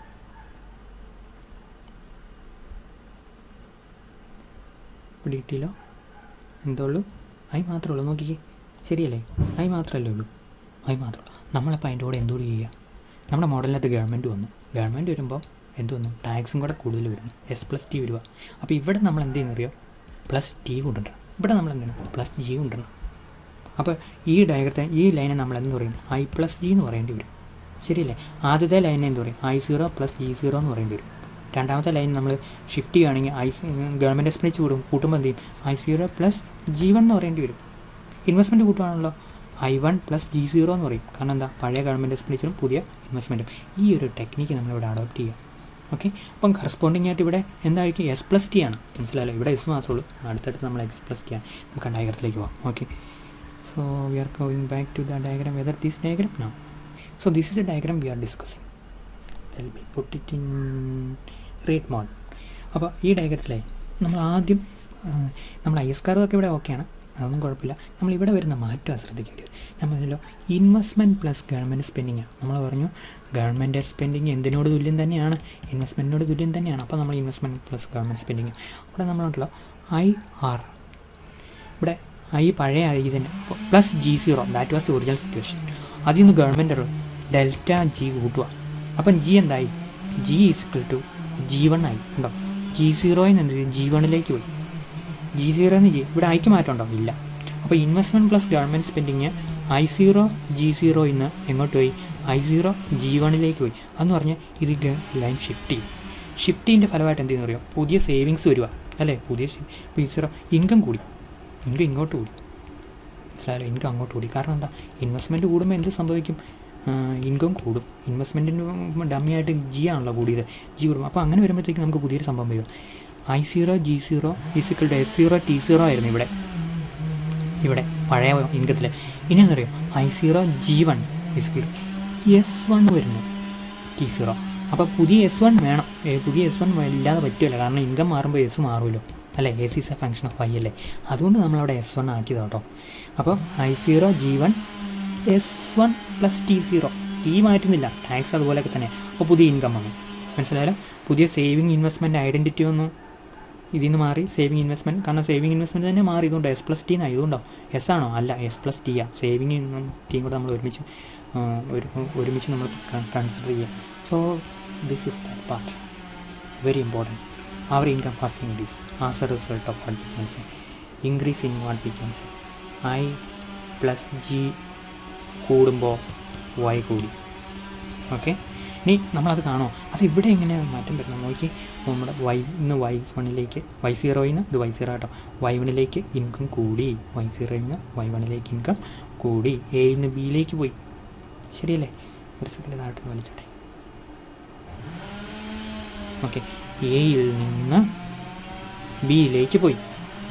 ഡിലീറ്റില്ലോ എന്തോ ഉള്ളൂ, ഐ മാത്രമേ ഉള്ളൂ. നോക്കിക്കേ, ശരിയല്ലേ? ഐ മാത്രമല്ലേ ഉള്ളൂ, ഐ മാത്രമേ ഉള്ളൂ. നമ്മളപ്പോൾ അതിൻ്റെ കൂടെ എന്തോട് ചെയ്യുക, നമ്മുടെ മോഡലിനകത്ത് ഗവൺമെൻറ് വന്നു. ഗവൺമെൻറ് വരുമ്പോൾ എന്ത് വന്നു, ടാക്സും കൂടെ കൂടുതൽ വരുന്നു, S+T വരിക. അപ്പോൾ ഇവിടെ നമ്മൾ എന്ത് ചെയ്യുന്നറിയോ, +T കൊണ്ടുവരണം. ഇവിടെ നമ്മൾ എന്താണ്, +G കൊണ്ടുവരണം. അപ്പോൾ ഈ ഡയഗ്രത്തെ ഈ ലൈനെ നമ്മൾ എന്ത് പറയും, I+G എന്ന് പറയേണ്ടി വരും. ശരിയല്ലേ? ആദ്യത്തെ ലൈനെ എന്ത് പറയും, I0 + G0 എന്ന് പറയേണ്ടി വരും. രണ്ടാമത്തെ ലൈൻ നമ്മൾ ഷിഫ്റ്റ് ചെയ്യുകയാണെങ്കിൽ ഗവൺമെൻറ് എക്സ്പെൻഡിച്ചർ കൂട്ടുമ്പോൾ എന്ത് ചെയ്യും, I0 + G1 എന്ന് പറയേണ്ടി വരും. ഇൻവെസ്റ്റ്മെൻറ്റ് കൂട്ടുകയാണല്ലോ, I1 + G0 എന്ന് പറയും. കാരണം എന്താ, പഴയ ഗവൺമെൻറ് എക്സ്പെൻഡിച്ചറും പുതിയ ഇൻവെസ്റ്റ്മെൻറ്റും. ഈ ഒരു ടെക്നിക്ക് നമ്മളിവിടെ അഡോപ്റ്റ് ചെയ്യുക. ഓക്കെ, അപ്പം കറസ്പോണ്ടിങ് ആയിട്ട് ഇവിടെ എന്തായിരിക്കും, S+T ആണ്. മനസ്സിലായല്ലോ? ഇവിടെ S മാത്രമേ ഉള്ളൂ, അടുത്തടുത്ത് നമ്മൾ X+T ആണ്. നമുക്ക് ആ ഡയഗ്രത്തിലേക്ക് പോകാം. Okay, so we are going back to the diagram. Whether this diagram now. So this is a diagram we are discussing. Let me put it in rate mode. അപ്പോൾ ഈ ഡയഗ്രത്തിലെ നമ്മൾ ആദ്യം നമ്മൾ IS കർവൊക്കെ ഇവിടെ ഓക്കെയാണ്, അതൊന്നും കുഴപ്പമില്ല. നമ്മളിവിടെ വരുന്ന മാറ്റം ശ്രദ്ധിക്കേണ്ടി വരും. ഞാൻ പറഞ്ഞല്ലോ, ഇൻവെസ്റ്റ്മെൻറ്റ് പ്ലസ് ഗവൺമെൻറ് സ്പെൻഡിങ്. നമ്മൾ പറഞ്ഞു ഗവൺമെൻറ് സ്പെൻഡിങ് എന്തിനോട് തുല്യം തന്നെയാണ്, ഇൻവെസ്റ്റ്മെൻറ്റിനോട് തുല്യം തന്നെയാണ്. അപ്പോൾ നമ്മൾ ഇൻവെസ്റ്റ്മെൻറ്റ് പ്ലസ് ഗവൺമെൻറ് സ്പെൻഡിങ്. ഇവിടെ നമ്മളുണ്ടല്ലോ IR, ഇവിടെ ഐ പഴയ ഐ തന്നെ +G0, that was original situation. അതിൽ നിന്ന് ഗവൺമെൻറ് ΔG കൂട്ടുക. അപ്പം G എന്തായി, G = G1 ആയി. ഉണ്ടോ? G0 എന്ത് G1 പോയി. G0 G, ഇവിടെ ഐക്ക് മാറ്റം ഉണ്ടോ? ഇല്ല. അപ്പോൾ investment plus government spending I0 G0 എങ്ങോട്ട് പോയി, I0 G1 പോയി. അതെന്ന് പറഞ്ഞാൽ ഇത് ലൈൻ ഷിഫ്റ്റ് ചെയ്യും. ഷിഫ്റ്റ് ചെയ്യുന്ന ഫലമായിട്ട് എന്ത് ചെയ്യുന്ന അറിയാം, പുതിയ സേവിങ്സ് വരിക അല്ലേ, പുതിയ P0 ഇൻകം കൂടി, ഇൻകം ഇങ്ങോട്ട് കൂടി. മനസ്സിലായാലും? ഇൻകം അങ്ങോട്ട് കൂടി. കാരണം എന്താ, ഇൻവെസ്റ്റ്മെൻറ്റ് കൂടുമ്പോൾ എന്ത് സംഭവിക്കും, ഇൻകം കൂടും. ഇൻവെസ്റ്റ്മെൻറ്റിന് ഡമ്മിയായിട്ട് G ആണല്ലോ കൂടിയത്, G കൂടും. അപ്പോൾ അങ്ങനെ വരുമ്പോഴത്തേക്ക് നമുക്ക് പുതിയൊരു സംഭവം വരും. I0 G0 = S0 T0 ആയിരുന്നു ഇവിടെ പഴയ ഇൻകത്തിൽ. ഇനി എന്നറിയാം, I0 G1 = S1 വരുന്നു T0. അപ്പോൾ പുതിയ S1 വേണം. പുതിയ S1 ഇല്ലാതെ പറ്റുമല്ലോ, കാരണം ഇൻകം മാറുമ്പോൾ S മാറുമല്ലോ അല്ലേ, S is a function of Y അല്ലേ. അതുകൊണ്ട് നമ്മളവിടെ S1 ആക്കിയത് കേട്ടോ. അപ്പോൾ I0 G1 S1 + T0, T മാറ്റുന്നില്ല, tax അതുപോലെയൊക്കെ തന്നെ. അപ്പോൾ പുതിയ ഇൻകം വന്നു. മനസ്സിലായാലും? പുതിയ സേവിങ് ഇൻവെസ്റ്റ്മെൻറ്റ് ഐഡൻറ്റിറ്റി വന്നു. ഇതിൽ നിന്ന് മാറി സേവിങ് ഇൻവെസ്റ്റ്മെൻറ്റ്, കാരണം സേവിങ് ഇൻവെസ്റ്റ്മെൻറ്റ് തന്നെ മാറി. ഇതുകൊണ്ടോ S+T ആയതുകൊണ്ടോ, S ആണോ? അല്ല, S+T സേവിങ് ടീം കൂടെ നമ്മൾ ഒരുമിച്ച് നമ്മൾ കൺസിഡർ ചെയ്യുക. So this is that part, very important. Our income first increase as a result of what we can say, increase in what we can say I+G കൂടുമ്പോൾ Y കൂടി. Okay, ഇനി നമ്മളത് കാണുമോ, അത് ഇവിടെ എങ്ങനെയാണ് മാറ്റം വരുന്നത് നോക്കി. നമ്മുടെ Y1 Y0 ഇത് Y0 കേട്ടോ, Y1 ഇൻകം കൂടി, Y0 Y1 ഇൻകം കൂടി, A B പോയി. ശരിയല്ലേ? ഒരു സെക്കൻഡ് നാട്ടിൽ വലിച്ചട്ടെ. ഓക്കെ, എയിൽ നിന്ന് ബിയിലേക്ക് പോയി,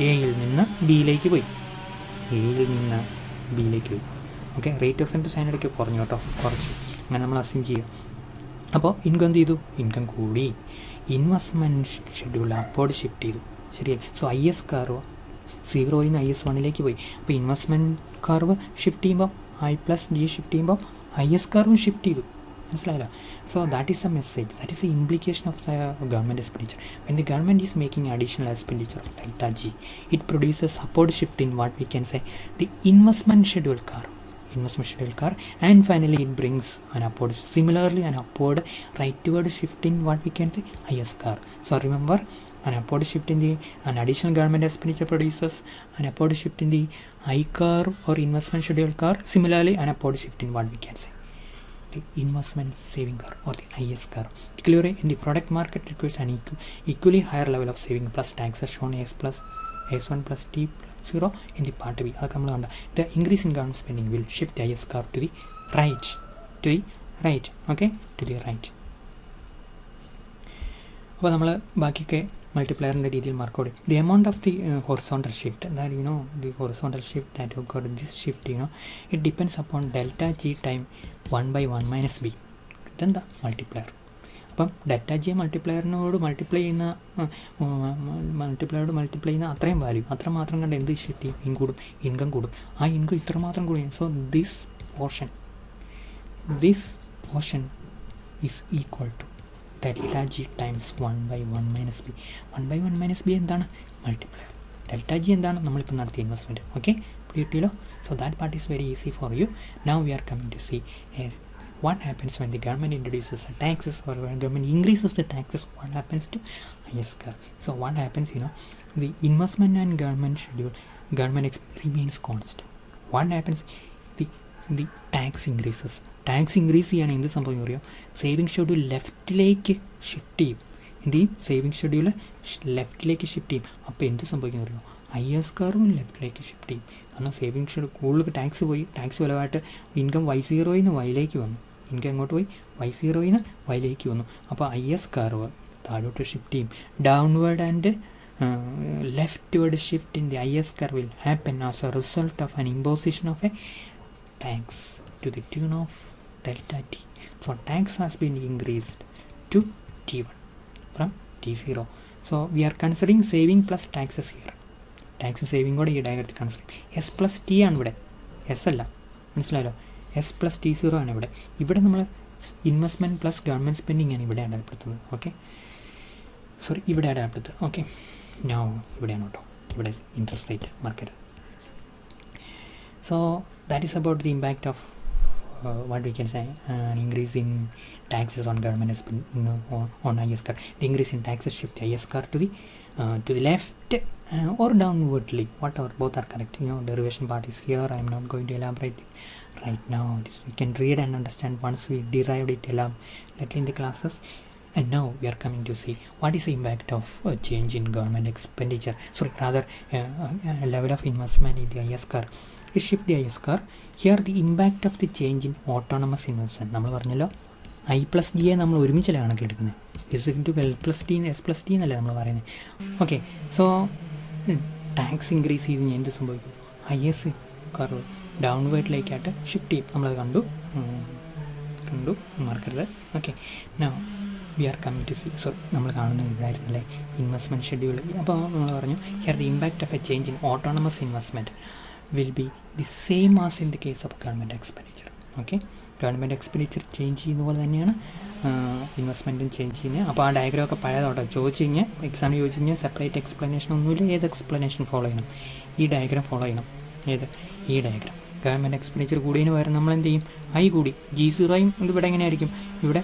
എയിൽ നിന്ന് ബിയിലേക്ക് പോയി, എയിൽ നിന്ന് ബിയിലേക്ക് പോയി. ഓക്കെ, റേറ്റ് ഓഫ് ഇൻട്രസ്റ്റ് അതിനിടയ്ക്ക് കുറഞ്ഞു കേട്ടോ, കുറച്ച്. അങ്ങനെ നമ്മൾ അസ്യൂം ചെയ്യുക. അപ്പോൾ ഇൻകം എന്ത് ചെയ്തു, ഇൻകം കൂടി. ഇൻവെസ്റ്റ്മെൻറ്റ് ഷെഡ്യൂൾ അപ്പോർഡ് ഷിഫ്റ്റ് ചെയ്തു. ശരിയല്ലേ? സോ IS കർവ് 0 IS1 പോയി. അപ്പോൾ ഇൻവെസ്റ്റ്മെൻറ്റ് കർവ് ഷിഫ്റ്റ് ചെയ്യുമ്പോൾ I+G ഷിഫ്റ്റ് ചെയ്യുമ്പോൾ IS കർവും ഷിഫ്റ്റ് ചെയ്തു. മനസ്സിലായില്ല? So that is A message, that is A implication of the government expenditure. When the government is making additional expenditure of ΔG, it produces upward shift in what we can say the investment schedule curve. investment schedule curve, and finally it brings an upward, similarly an upward rightward shift in what we can say IS curve. So remember, an upward shift in the an additional government expenditure produces an upward shift in the I curve or investment schedule curve. Similarly, an upward shift in what we can say the investment saving curve or the IS curve. Equilibrium in the product market requires an equally higher level of saving plus taxes shown as plus S1 plus T plus 0 in the part B. The increase in government spending will shift the IS curve to the right. Okay, to the right. അപ്പോൾ നമ്മൾ ബാക്കിയൊക്കെ മൾട്ടിപ്ലയറിൻ്റെ രീതിയിൽ mark കൊടുക്കും. The amount of the horizontal shift, that the horizontal shift that occurred, this shift it depends upon delta G time 1/1 minus B. ഇതെന്താ multiplier. അപ്പം delta G മൾട്ടിപ്ലയറിനോട് multiply ചെയ്യുന്ന അത്രയും value അത്രമാത്രം കണ്ട് എന്ത് ഷിഫ്റ്റ് ചെയ്യും, കൂടും, ഇൻകം കൂടും. ആ ഇൻകം ഇത്രമാത്രം കൂടും. So this portion is equal to delta G times 1/1 minus B. 1/1 minus B എന്താണ്? മൾട്ടിപ്ലയർ. ഡെൽറ്റ ജി എന്താണ്? നമ്മളിപ്പോൾ നടത്തിയ ഇൻവെസ്റ്റ്മെൻറ്റ്. ഓക്കെ, കിട്ടിയല്ലോ. So that part is very easy for you. Now we are coming to see what happens when the government introduces the taxes or when government increases the taxes. What happens to IS curve? So what happens, the investment and government remains constant. What happens? The tax increases. Tax increase ചെയ്യാണ് എന്ത് സംഭവം അറിയാം? Saving schedule ലെഫ്റ്റിലേക്ക് shift ചെയ്യും. Saving schedule ലെഫ്റ്റിലേക്ക് shift ചെയ്യും. അപ്പോൾ എന്ത് സംഭവിക്കുന്നു അറിയാം? IS കർവും ലെഫ്റ്റിലേക്ക് ഷിഫ്റ്റ് ചെയ്യും. കാരണം സേവിങ് ഷെഡ്യൂൾ കൂടുതൽ ടാക്സ് പോയി, ടാക്സ് ഫലമായിട്ട് ഇൻകം Y0 നിന്ന് Yലേക്ക് വന്നു. ഇൻകം എങ്ങോട്ട് പോയി? Y0 നിന്ന് Yലേക്ക് വന്നു. അപ്പോൾ IS കർവ് താഴോട്ട് ഷിഫ്റ്റ് ചെയ്യും. Downward and leftward shift in the IS curve will happen as a result of an imposition of a tax to the tune of delta T. So tax has been increased to T1 from T0. So we are considering saving plus taxes here. Tax saving കൂടെ ഈ ഡയഗ്രത്തിൽ consider ചെയ്യും. S plus T ആണ് ഇവിടെ, S അല്ല, മനസ്സിലായല്ലോ. S plus T0 ആണ് ഇവിടെ. ഇവിടെ നമ്മൾ ഇൻവെസ്റ്റ്മെൻറ്റ് പ്ലസ് ഗവൺമെൻറ് സ്പെൻഡിങ് ആണ് ഇവിടെ അടയാളപ്പെടുത്തുന്നത്. ഓക്കെ, സോറി, ഇവിടെ അടയാളപ്പെടുത്തുക. ഓക്കെ, ഞാൻ ഇവിടെയാണ് കേട്ടോ, ഇവിടെ interest rate market. So that is about the impact of what we can say an increase in taxes on government on IS curve. The increase in taxes shift IS curve to the left or downwardly, whatever, both are correct. Derivation part is here. I am not going to elaborate it right now. This we can read and understand once we derived it later in the classes. And now we are coming to see what is the impact of a change in government expenditure, level of investment in the IS curve. We shift the IS curve. Here the impact of the change in autonomous investment. നമ്മൾ പറഞ്ഞല്ലോ I plus ജിയെ നമ്മൾ ഒരുമിച്ചല്ലേ കണക്കിലെടുക്കുന്നത്. L plus T S plus T എന്നല്ലേ നമ്മൾ പറയുന്നത്. Okay, so tax increase ചെയ്ത് എന്ത് സംഭവിക്കും? IS curve ഡൗൺവേർഡിലേക്കായിട്ട് shift ചെയ്യും. നമ്മളത് കണ്ടു മാർക്കറ്റിൽ. Okay, now we are coming to C. So നമ്മൾ കാണുന്ന ഇതായിരുന്നല്ലേ ഇൻവെസ്റ്റ്മെൻറ്റ് ഷെഡ്യൂൾ. അപ്പോൾ നമ്മൾ പറഞ്ഞു here the impact of a change in autonomous investment will be the same as in the case of government expenditure. Okay, government expenditure change ചെയ്യുന്ന പോലെ തന്നെയാണ് ഇൻവെസ്റ്റ്മെൻറ്റും change ചെയ്യുന്നത്. അപ്പോൾ ആ ഡയഗ്രാമൊക്കെ പഴയതോടെ ചോദിച്ചു കഴിഞ്ഞാൽ എക്സാമിന് ചോദിച്ചു കഴിഞ്ഞാൽ സെപ്പറേറ്റ് എക്സ്പ്ലനേഷൻ ഒന്നുമില്ല. ഏത് എക്സ്പ്ലനേഷൻ ഫോളോ ചെയ്യണം? ഈ ഡയഗ്രാം ഫോളോ ചെയ്യണം. ഈ ഡയഗ്രാം. ഗവൺമെൻറ് എക്സ്പെൻഡിച്ചർ കൂടിയതിന് പകരം നമ്മൾ എന്ത് ചെയ്യും? I കൂടി G0യും ഇവിടെ എങ്ങനെയായിരിക്കും? ഇവിടെ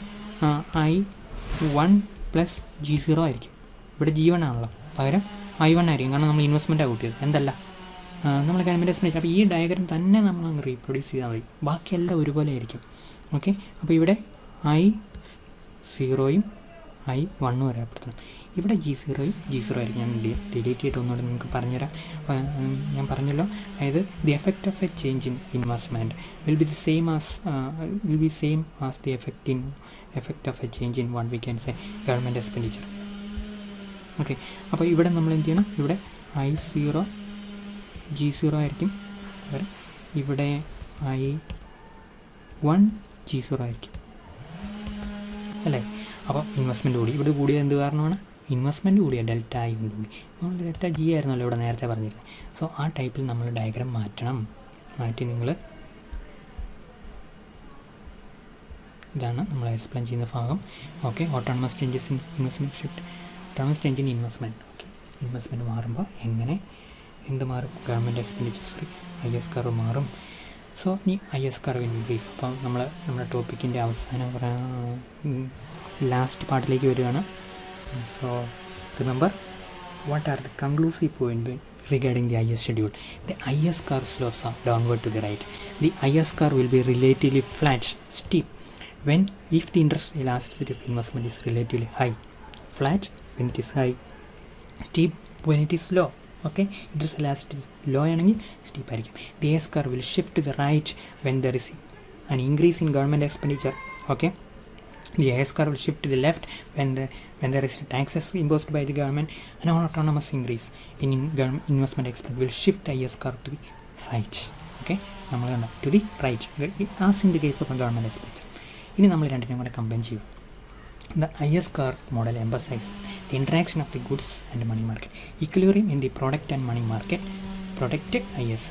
I1 പ്ലസ് G0 ആയിരിക്കും. ഇവിടെ G1 ആണല്ലോ, പകരം I1 ആയിരിക്കും. കാരണം നമ്മൾ ഇൻവെസ്റ്റ്മെൻറ്റാണ് കൂട്ടിയത്, എന്തല്ല നമ്മൾ ഗവൺമെൻറ് എക്സ്പെൻഡിച്ചർ. അപ്പോൾ ഈ ഡയഗ്രാം തന്നെ നമ്മൾ അങ്ങ് റീപ്രൊഡ്യൂസ് ചെയ്താൽ മതി, ബാക്കിയെല്ലാം ഒരുപോലെ ആയിരിക്കും. ഓക്കെ, അപ്പോൾ ഇവിടെ I0യും I1 വരപ്പെടുത്തണം. ഇവിടെ G0 ആയിരിക്കും. ഞാൻ ഡിലീറ്റ് ചെയ്തിട്ട് ഒന്നുകൂടെ നിങ്ങൾക്ക് പറഞ്ഞുതരാം. ഞാൻ പറഞ്ഞല്ലോ, അതായത് the effect of a change in investment will be same as the effect of a change in what we can say government expenditure. Okay, അപ്പോൾ ഇവിടെ നമ്മൾ എന്ത് ചെയ്യണം? ഇവിടെ I0 G0 ആയിരിക്കും, ഇവിടെ I1 G0 ആയിരിക്കും അല്ലേ. അപ്പോൾ ഇൻവെസ്റ്റ്മെൻറ്റ് കൂടി. ഇവിടെ കൂടിയത് എന്ത് കാരണമാണ്? ഇൻവെസ്റ്റ്മെൻറ്റ് കൂടിയ ഡെൽറ്റ I കൊണ്ട് കൂടി. നമ്മൾ ഡെൽറ്റ G ആയിരുന്നല്ലോ ഇവിടെ നേരത്തെ പറഞ്ഞിരുന്നത്. സോ ആ ടൈപ്പിൽ നമ്മൾ ഡയഗ്രാം മാറ്റി നിങ്ങൾ ഇതാണ് നമ്മൾ എക്സ്പ്ലെയിൻ ചെയ്യുന്ന ഭാഗം. Okay, autonomous changes in investment shift, autonomous change in investment. Okay, investment മാറുമ്പോൾ എന്ത് മാറും? ഗവൺമെൻറ് എക്സ്പെൻഡിച്ചർ IS കർവ് മാറും. സോ ഈ IS curve in brief. അപ്പം നമ്മുടെ ടോപ്പിക്കിൻ്റെ അവസാനം ലാസ്റ്റ് പാർട്ടിലേക്ക് വരികയാണ്. So remember what are the conclusive points regarding the IS schedule. The IS curve slopes are downward to the right. The IS curve will be relatively flat, steep, if the interest elasticity of investment is relatively high. Flat when it is high, steep when it is low. Okay, interest elasticity low and steep. The IS curve will shift to the right when there is an increase in government expenditure. Okay, the IS curve will shift to the left when there is taxes imposed by the government and an autonomous increase in investment expenditure will shift the IS curve to the right. Okay, to the right as in the case of a government expenditure. ഇനി നമ്മൾ രണ്ടിനും കൂടെ combine ചെയ്യും. The IS curve model emphasizes the interaction of the goods and money market. Equilibrium in the product and money market, product IS,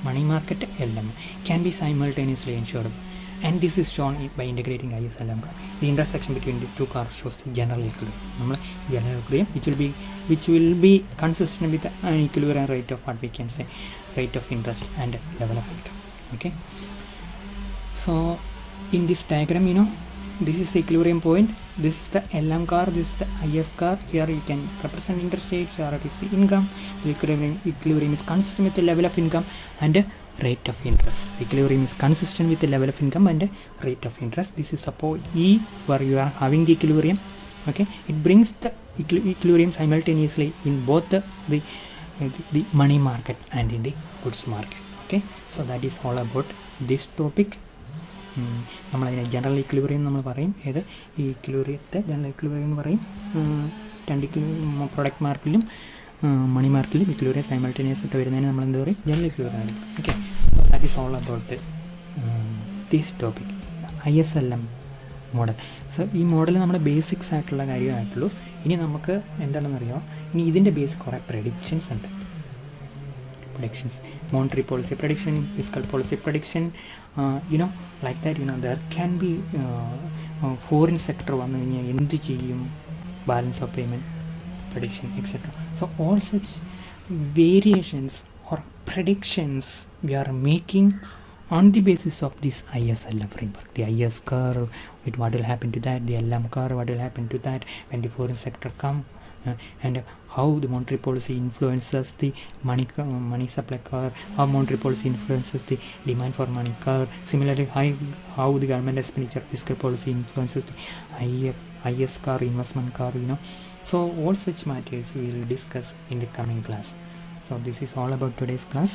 money market LM, can be simultaneously ensured. And this is shown by integrating ISLM curve. The intersection between the two curves shows the general equilibrium. General equilibrium which will be consistent with an equilibrium rate of what we can say rate of interest and level of income. Okay. So in this diagram, this is the equilibrium point. This is the LM curve. This is the IS curve. Here you can represent interest rate. Here it is the income. The equilibrium is consistent with the level of income and rate of interest. The equilibrium is consistent with the level of income and rate of interest. This is suppose E where you are having the equilibrium. Okay, it brings the equilibrium simultaneously in both the money market and in the goods market. Okay, so that is all about this topic. നമ്മളതിനെ general equilibrium നമ്മൾ പറയും. ഈ ഇക്വിലിബ്രിയത്തെ general equilibrium എന്ന് പറയും. രണ്ട് product മാർക്കറ്റിലും മണി മാർക്കറ്റിലും equilibrium simultaneous ആയിട്ട് വരുന്നതിന് നമ്മൾ എന്ത് പറയും? ജനറൽ ഇക്വിലിബ്രിയം ആയിരിക്കും. Okay, so that is all about this topic, ISLM model. So ഈ മോഡൽ നമ്മുടെ ബേസിക്സ് ആയിട്ടുള്ള കാര്യമായിട്ടുള്ളൂ. ഇനി നമുക്ക് എന്താണെന്നറിയാമോ, ഇനി ഇതിൻ്റെ ബേസ് കുറേ പ്രഡിക്ഷൻസ് ഉണ്ട്. Monetary policy prediction, fiscal policy prediction, like that. There can be foreign sector വന്നു കഴിഞ്ഞാൽ എന്ത് ചെയ്യും, balance of payment prediction, etc. So all such variations or predictions we are making on the basis of this ISLM framework. The IS curve, with what will happen to that, the LM curve, what will happen to that when the foreign sector come, and how the monetary policy influences the money supply curve, how monetary policy influences the demand for money curve. Similarly, how the government expenditure, fiscal policy influences the IS curve, investment curve. So all such matters we will discuss in the coming class. So this is all about today's class.